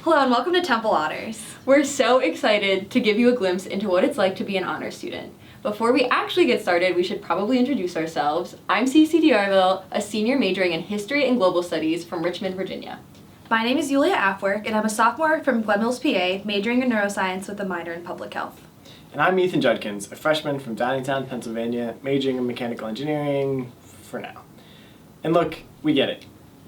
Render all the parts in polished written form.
Hello and welcome to Temple Honors. We're so excited to give you a glimpse into what it's like to be an honor student. Before we actually get started, we should probably introduce ourselves. I'm Cece D'Arville, a senior majoring in History and Global Studies from Richmond, Virginia. My name is Yulia Afwerk and I'm a sophomore from Glen Mills, PA, majoring in neuroscience with a minor in public health. And I'm Ethan Judkins, a freshman from Downingtown, Pennsylvania, majoring in mechanical engineering for now. And look, we get it.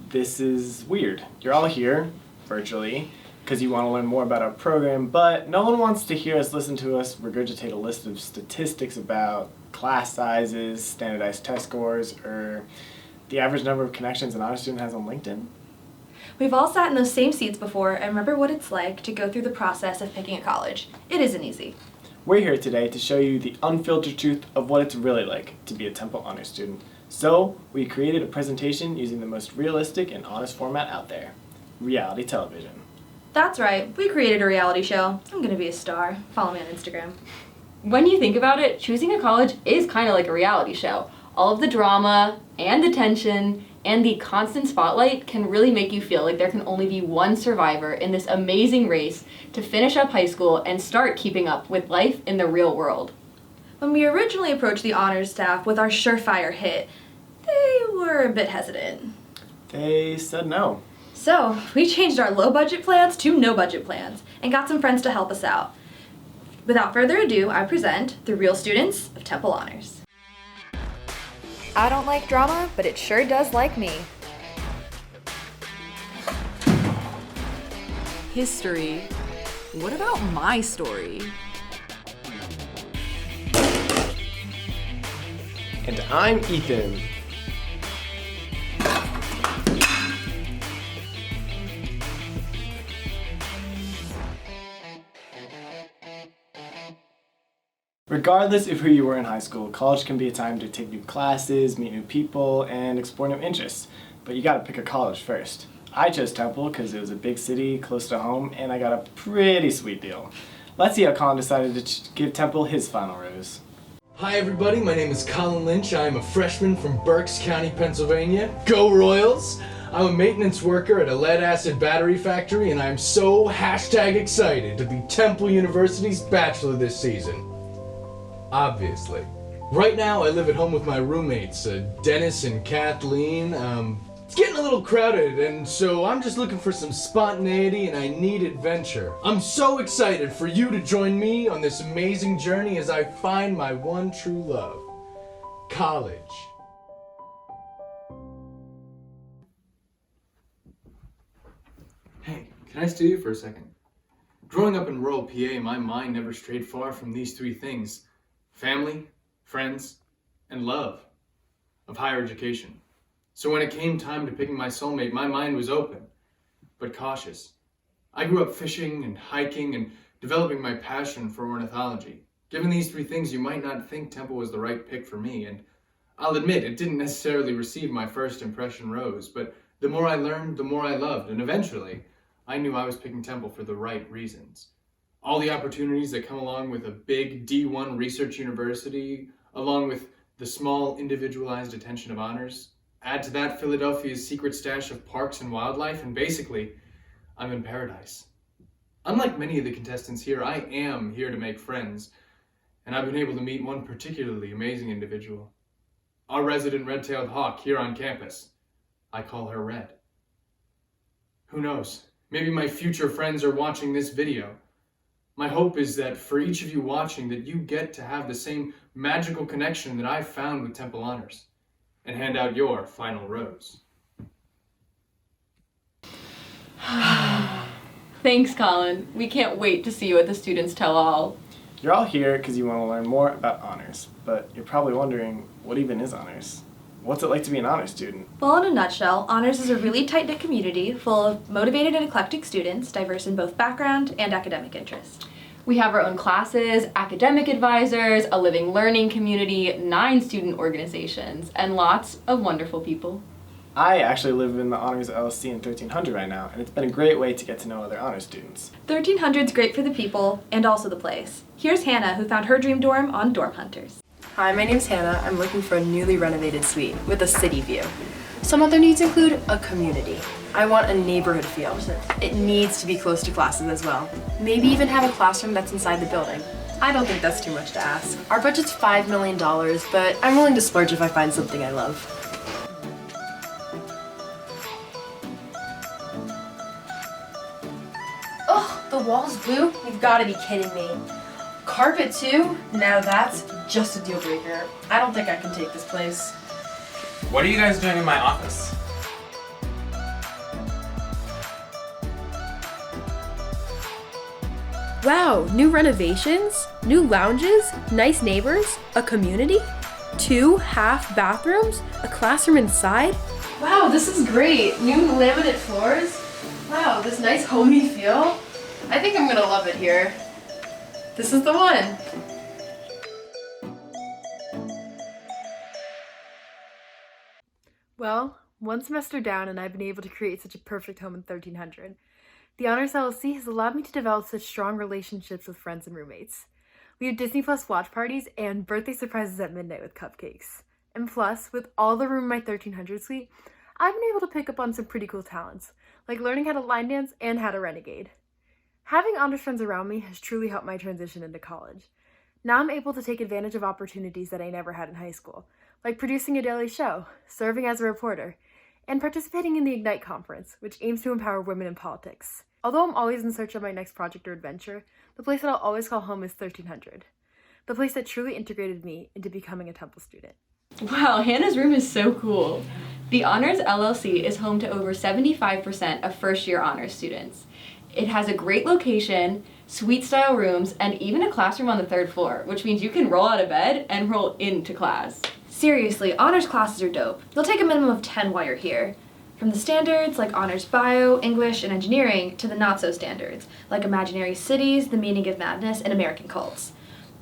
This is weird. You're all here, virtually, because you want to learn more about our program, but no one wants to hear us listen to us regurgitate a list of statistics about class sizes, standardized test scores, or the average number of connections an honor student has on LinkedIn. We've all sat in those same seats before and remember what it's like to go through the process of picking a college. It isn't easy. We're here today to show you the unfiltered truth of what it's really like to be a Temple Honor student. So, we created a presentation using the most realistic and honest format out there, reality television. That's right, we created a reality show. I'm gonna be a star. Follow me on Instagram. When you think about it, choosing a college is kind of like a reality show. All of the drama and the tension and the constant spotlight can really make you feel like there can only be one survivor in this amazing race to finish up high school and start keeping up with life in the real world. When we originally approached the honors staff with our surefire hit, they were a bit hesitant. They said no. So, we changed our low-budget plans to no-budget plans and got some friends to help us out. Without further ado, I present the real students of Temple Honors. I don't like drama, but it sure does like me. History. What about my story? And I'm Ethan. Regardless of who you were in high school, college can be a time to take new classes, meet new people, and explore new interests. But you gotta pick a college first. I chose Temple because it was a big city, close to home, and I got a pretty sweet deal. Let's see how Colin decided to give Temple his final rose. Hi everybody, my name is Colin Lynch. I am a freshman from Berks County, Pennsylvania. Go Royals! I'm a maintenance worker at a lead-acid battery factory, and I'm so #excited to be Temple University's bachelor this season. Obviously. Right now I live at home with my roommates, Dennis and Kathleen. It's getting a little crowded, and so I'm just looking for some spontaneity and I need adventure. I'm so excited for you to join me on this amazing journey as I find my one true love, college. Hey, can I steal you for a second? Growing up in rural PA, my mind never strayed far from these three things: family, friends, and love of higher education. So when it came time to picking my soulmate, my mind was open, but cautious. I grew up fishing and hiking and developing my passion for ornithology. Given these three things, you might not think Temple was the right pick for me, and I'll admit it didn't necessarily receive my first impression rose, but the more I learned, the more I loved, and eventually, I knew I was picking Temple for the right reasons. All the opportunities that come along with a big D1 research university, along with the small individualized attention of honors, add to that Philadelphia's secret stash of parks and wildlife, and basically, I'm in paradise. Unlike many of the contestants here, I am here to make friends, and I've been able to meet one particularly amazing individual. Our resident red-tailed hawk here on campus. I call her Red. Who knows? Maybe my future friends are watching this video. My hope is that for each of you watching, that you get to have the same magical connection that I've found with Temple Honors, and hand out your final rose. Thanks, Colin. We can't wait to see you at the Students Tell All. You're all here because you want to learn more about honors, but you're probably wondering, what even is honors? What's it like to be an honor student? Well, in a nutshell, honors is a really tight-knit community full of motivated and eclectic students, diverse in both background and academic interest. We have our own classes, academic advisors, a living learning community, 9 student organizations, and lots of wonderful people. I actually live in the Honors LLC in 1300 right now, and it's been a great way to get to know other honor students. 1300's great for the people and also the place. Here's Hannah, who found her dream dorm on Dorm Hunters. Hi, my name's Hannah. I'm looking for a newly renovated suite with a city view. Some other needs include a community. I want a neighborhood feel. It needs to be close to classes as well. Maybe even have a classroom that's inside the building. I don't think that's too much to ask. Our budget's $5 million, but I'm willing to splurge if I find something I love. Ugh, the wall's blue? You've gotta be kidding me. Carpet too? Now that's just a deal breaker. I don't think I can take this place. What are you guys doing in my office? Wow, new renovations, new lounges, nice neighbors, a community, 2 half bathrooms, a classroom inside. Wow, this is great. New laminate floors. Wow, this nice homey feel. I think I'm gonna love it here. This is the one. Well, one semester down and I've been able to create such a perfect home in 1300. The Honors LLC has allowed me to develop such strong relationships with friends and roommates. We have Disney Plus watch parties and birthday surprises at midnight with cupcakes. And plus, with all the room in my 1300 suite, I've been able to pick up on some pretty cool talents, like learning how to line dance and how to renegade. Having honors friends around me has truly helped my transition into college. Now I'm able to take advantage of opportunities that I never had in high school, like producing a daily show, serving as a reporter, and participating in the Ignite conference, which aims to empower women in politics. Although I'm always in search of my next project or adventure, the place that I'll always call home is 1300, the place that truly integrated me into becoming a Temple student. Wow, Hannah's room is so cool. The Honors LLC is home to over 75% of first-year honors students. It has a great location, suite-style rooms, and even a classroom on the 3rd floor, which means you can roll out of bed and roll into class. Seriously, honors classes are dope. You'll take a minimum of 10 while you're here. From the standards like honors bio, English, and engineering to the not-so-standards like imaginary cities, the meaning of madness, and American cults.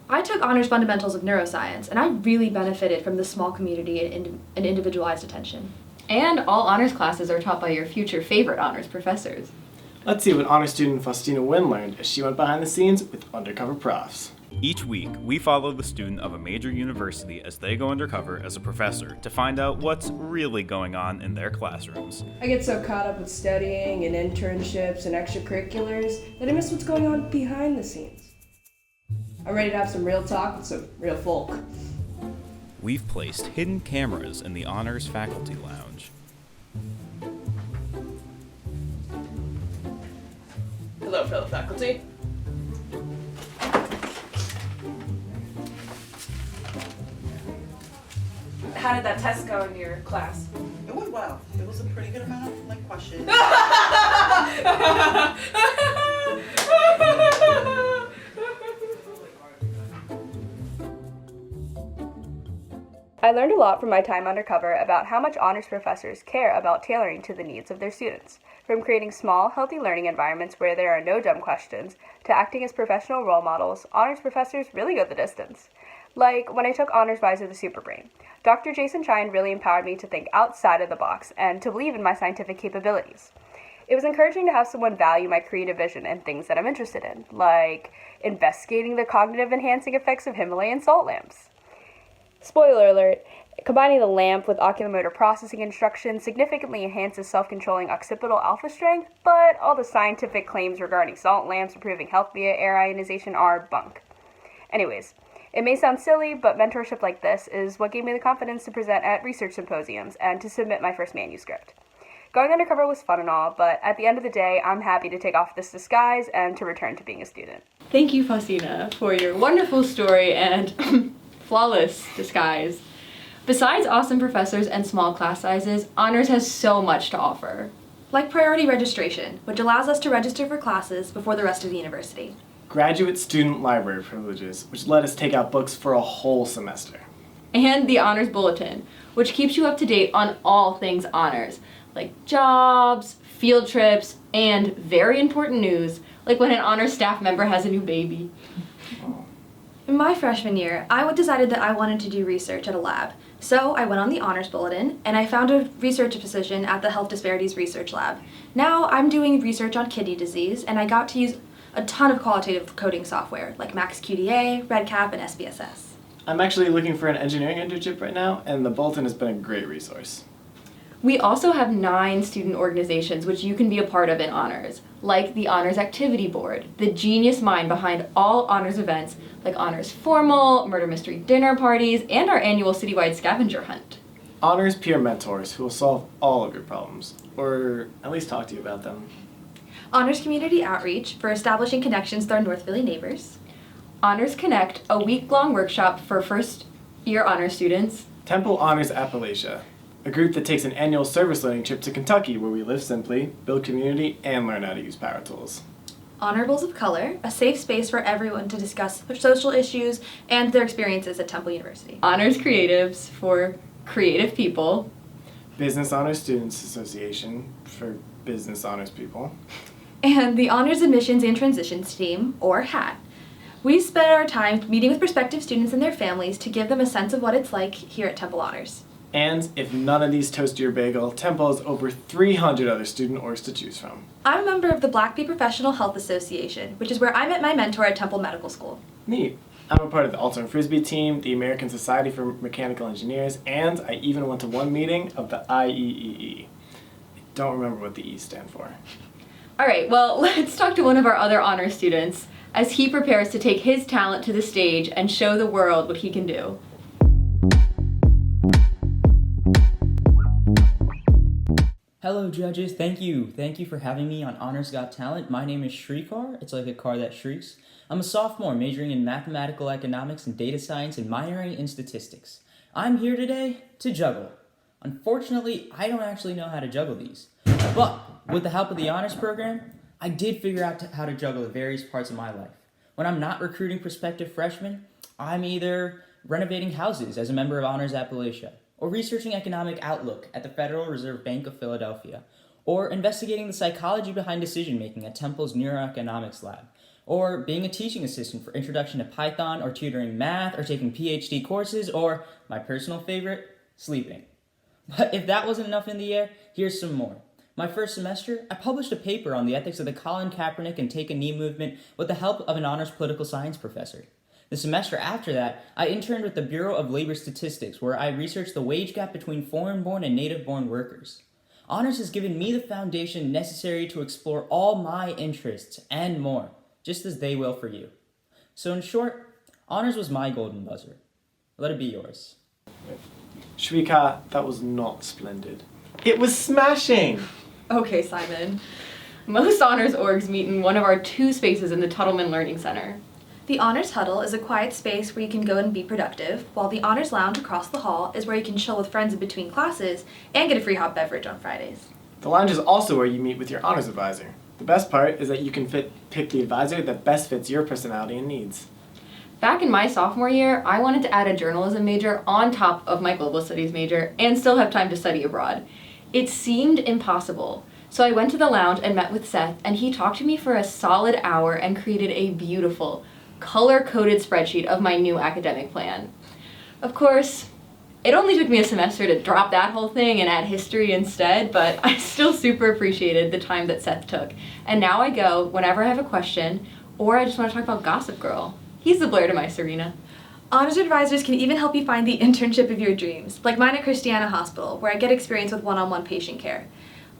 I took honors fundamentals of neuroscience, and I really benefited from the small community and individualized attention. And all honors classes are taught by your future favorite honors professors. Let's see what honor student Faustina Wynn learned as she went behind the scenes with undercover profs. Each week, we follow the student of a major university as they go undercover as a professor to find out what's really going on in their classrooms. I get so caught up with studying and internships and extracurriculars that I miss what's going on behind the scenes. I'm ready to have some real talk with some real folk. We've placed hidden cameras in the Honors Faculty Lounge. Hello, fellow faculty. How did that test go in your class? It went well. It was a pretty good amount of questions. I learned a lot from my time undercover about how much honors professors care about tailoring to the needs of their students. From creating small, healthy learning environments where there are no dumb questions, to acting as professional role models, honors professors really go the distance. Like when I took Honors Visor the Superbrain. Dr. Jason Chine really empowered me to think outside of the box and to believe in my scientific capabilities. It was encouraging to have someone value my creative vision and things that I'm interested in, like investigating the cognitive enhancing effects of Himalayan salt lamps. Spoiler alert, combining the lamp with oculomotor processing instructions significantly enhances self-controlling occipital alpha strength, but all the scientific claims regarding salt lamps improving health via air ionization are bunk. Anyways, it may sound silly, but mentorship like this is what gave me the confidence to present at research symposiums and to submit my first manuscript. Going undercover was fun and all, but at the end of the day, I'm happy to take off this disguise and to return to being a student. Thank you, Faustina, for your wonderful story and flawless disguise. Besides awesome professors and small class sizes, Honors has so much to offer. Like priority registration, which allows us to register for classes before the rest of the university. Graduate student library privileges, which let us take out books for a whole semester. And the Honors Bulletin, which keeps you up to date on all things honors, like jobs, field trips, and very important news, like when an honors staff member has a new baby. In my freshman year, I decided that I wanted to do research at a lab. So I went on the Honors Bulletin, and I found a research position at the Health Disparities Research Lab. Now I'm doing research on kidney disease, and I got to use a ton of qualitative coding software, like MaxQDA, REDCap, and SPSS. I'm actually looking for an engineering internship right now, and the Bulletin has been a great resource. We also have 9 student organizations which you can be a part of in honors, like the Honors Activity Board, the genius mind behind all honors events like Honors Formal, Murder Mystery Dinner Parties, and our annual citywide scavenger hunt. Honors peer mentors who will solve all of your problems, or at least talk to you about them. Honors Community Outreach for establishing connections with our North Philly neighbors. Honors Connect, a week-long workshop for first-year honors students. Temple Honors Appalachia, a group that takes an annual service learning trip to Kentucky where we live simply, build community, and learn how to use power tools. Honorables of Color, a safe space for everyone to discuss social issues and their experiences at Temple University. Honors Creatives for creative people. Business Honors Students Association for business honors people. And the Honors Admissions and Transitions Team, or HAT. We spend our time meeting with prospective students and their families to give them a sense of what it's like here at Temple Honors. And if none of these toast your bagel, Temple has over 300 other student orgs to choose from. I'm a member of the Black Bee Professional Health Association, which is where I met my mentor at Temple Medical School. Neat. I'm a part of the Ultimate Frisbee team, the American Society for Mechanical Engineers, and I even went to one meeting of the IEEE. I don't remember what the E stand for. All right, well, let's talk to one of our other honors students as he prepares to take his talent to the stage and show the world what he can do. Hello judges, thank you for having me on Honors Got Talent. My name is Shrikar, it's like a car that shrieks. I'm a sophomore majoring in mathematical economics and data science and minoring in statistics. I'm here today to juggle. Unfortunately, I don't actually know how to juggle these. But with the help of the honors program, I did figure out how to juggle the various parts of my life. When I'm not recruiting prospective freshmen, I'm either renovating houses as a member of Honors Appalachia, or researching economic outlook at the Federal Reserve Bank of Philadelphia, or investigating the psychology behind decision-making at Temple's Neuroeconomics Lab, or being a teaching assistant for Introduction to Python, or tutoring math, or taking PhD courses, or, my personal favorite, sleeping. But if that wasn't enough in the air, here's some more. My first semester, I published a paper on the ethics of the Colin Kaepernick and Take a Knee movement with the help of an honors political science professor. The semester after that, I interned with the Bureau of Labor Statistics, where I researched the wage gap between foreign-born and native-born workers. Honors has given me the foundation necessary to explore all my interests and more, just as they will for you. So in short, honors was my golden buzzer. Let it be yours. Shrika, that was not splendid. It was smashing! Okay, Simon. Most honors orgs meet in one of our 2 spaces in the Tuttleman Learning Center. The Honors Huddle is a quiet space where you can go and be productive, while the Honors Lounge across the hall is where you can chill with friends in between classes and get a free hot beverage on Fridays. The lounge is also where you meet with your honors advisor. The best part is that you can pick the advisor that best fits your personality and needs. Back in my sophomore year, I wanted to add a journalism major on top of my global studies major and still have time to study abroad. It seemed impossible. So I went to the lounge and met with Seth, and he talked to me for a solid hour and created a beautiful, color-coded spreadsheet of my new academic plan. Of course, it only took me a semester to drop that whole thing and add history instead, but I still super appreciated the time that Seth took. And now I go whenever I have a question, or I just want to talk about Gossip Girl. He's the Blair to my Serena. Honors advisors can even help you find the internship of your dreams, like mine at Christiana Hospital, where I get experience with one-on-one patient care.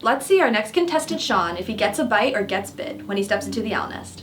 Let's see our next contestant, Sean, if he gets a bite or gets bit when he steps into the owl nest.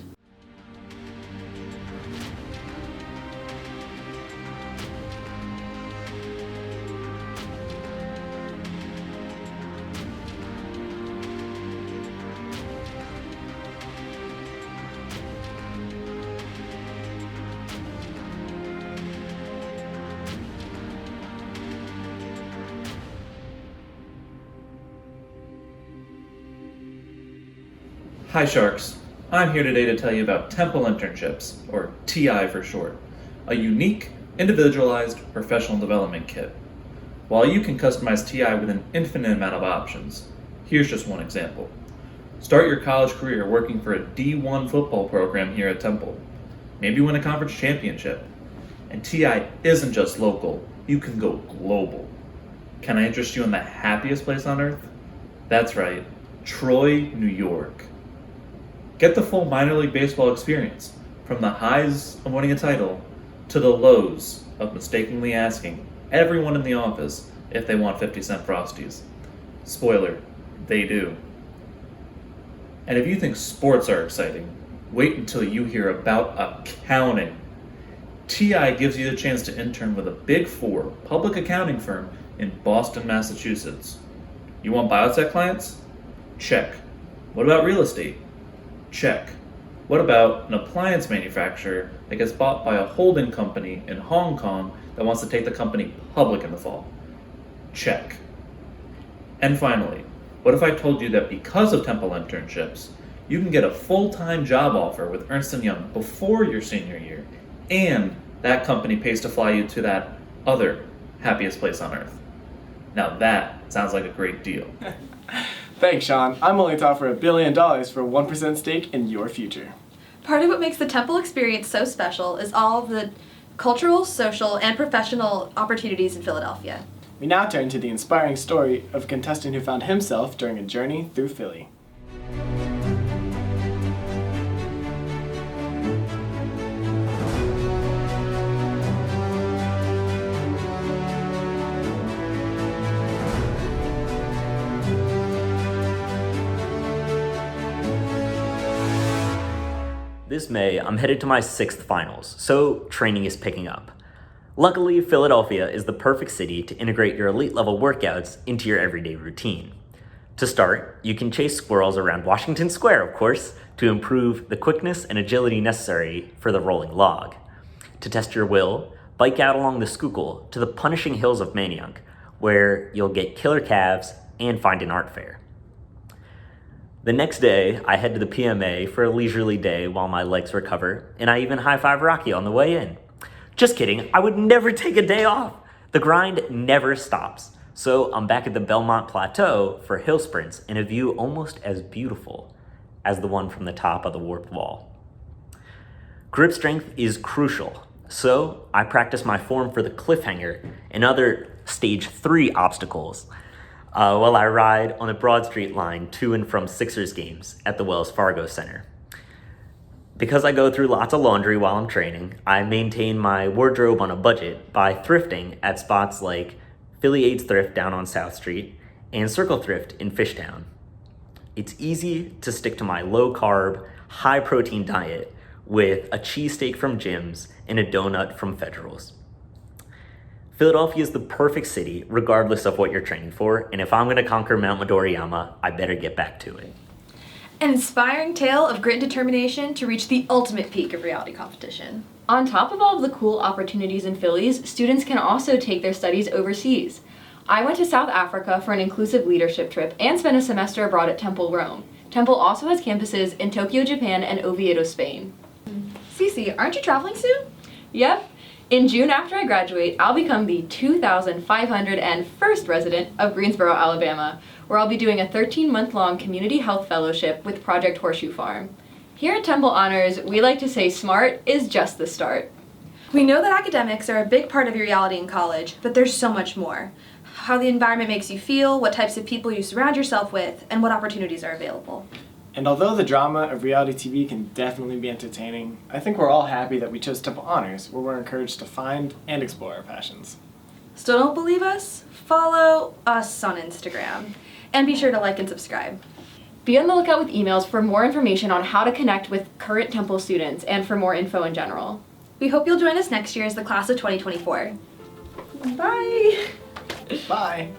Hi Sharks, I'm here today to tell you about Temple Internships, or TI for short, a unique, individualized professional development kit. While you can customize TI with an infinite amount of options, here's just one example. Start your college career working for a D1 football program here at Temple. Maybe win a conference championship. And TI isn't just local, you can go global. Can I interest you in the happiest place on earth? That's right, Troy, New York. Get the full minor league baseball experience, from the highs of winning a title to the lows of mistakenly asking everyone in the office if they want 50-cent Frosties. Spoiler, they do. And if you think sports are exciting, wait until you hear about accounting. TI gives you the chance to intern with a Big Four public accounting firm in Boston, Massachusetts. You want biotech clients? Check. What about real estate? Check. What about an appliance manufacturer that gets bought by a holding company in Hong Kong that wants to take the company public in the fall? Check. And finally, what if I told you that because of Temple internships, you can get a full-time job offer with Ernst & Young before your senior year, and that company pays to fly you to that other happiest place on earth? Now that sounds like a great deal. Thanks, Sean. I'm willing to offer $1 billion for a 1% stake in your future. Part of what makes the Temple experience so special is all of the cultural, social, and professional opportunities in Philadelphia. We now turn to the inspiring story of a contestant who found himself during a journey through Philly. This May, I'm headed to my 6th finals, so training is picking up. Luckily, Philadelphia is the perfect city to integrate your elite level workouts into your everyday routine. To start, you can chase squirrels around Washington Square, of course, to improve the quickness and agility necessary for the rolling log. To test your will, bike out along the Schuylkill to the punishing hills of Manayunk, where you'll get killer calves and find an art fair. The next day, I head to the PMA for a leisurely day while my legs recover, and I even high-five Rocky on the way in. Just kidding, I would never take a day off. The grind never stops. So I'm back at the Belmont Plateau for hill sprints in a view almost as beautiful as the one from the top of the Warped Wall. Grip strength is crucial, so I practice my form for the cliffhanger and other stage 3 obstacles while I ride on the Broad Street line to and from Sixers games at the Wells Fargo Center. Because I go through lots of laundry while I'm training, I maintain my wardrobe on a budget by thrifting at spots like Philly Aids Thrift down on South Street and Circle Thrift in Fishtown. It's easy to stick to my low-carb, high-protein diet with a cheesesteak from Jim's and a donut from Federal's. Philadelphia is the perfect city regardless of what you're training for, and if I'm going to conquer Mount Midoriyama, I better get back to it. An inspiring tale of grit and determination to reach the ultimate peak of reality competition. On top of all of the cool opportunities in Phillies, students can also take their studies overseas. I went to South Africa for an inclusive leadership trip and spent a semester abroad at Temple, Rome. Temple also has campuses in Tokyo, Japan, and Oviedo, Spain. Cece, aren't you traveling soon? Yep. In June after I graduate, I'll become the 2,501st resident of Greensboro, Alabama, where I'll be doing a 13-month-long community health fellowship with Project Horseshoe Farm. Here at Temple Honors, we like to say smart is just the start. We know that academics are a big part of your reality in college, but there's so much more. How the environment makes you feel, what types of people you surround yourself with, and what opportunities are available. And although the drama of reality TV can definitely be entertaining, I think we're all happy that we chose Temple Honors, where we're encouraged to find and explore our passions. Still don't believe us? Follow us on Instagram. And be sure to like and subscribe. Be on the lookout with emails for more information on how to connect with current Temple students and for more info in general. We hope you'll join us next year as the class of 2024. Bye! Bye!